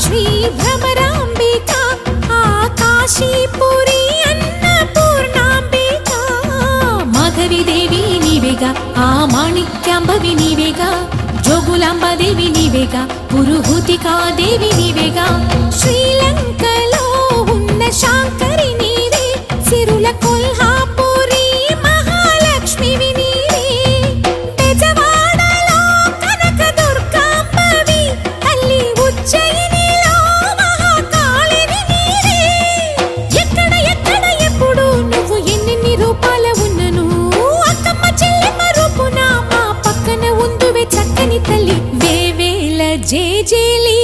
శ్రీ భ్రమరాంబిక ఆకాశీపురి అన్నపూర్ణాంబిక మాధవిదేవి నీవేగా ఆ మాణిక్యాంబవి నీవేగా జోగులాంబాదేవి నీవేగా పురుహూతికాదేవి నీవేగా శ్రీలంకలో ఉన్న శాంకరి నీవే సిరుల కొల్హాపురి మహాలక్ష్మివి నీవే బెజవాడలో కనకదుర్గాంబవి తల్లి ఉజ్జయినిలో మహాకాళివి నీవే ఎక్కడ ఎక్కడ ఎప్పుడు నువ్వు ఎన్నెన్ని రూపాల ఉన్నను అక్కమ్మ చెల్లెమ్మ రూపున మా పక్కన ఉందువే చక్కని తల్లి వేవేల జేజేలి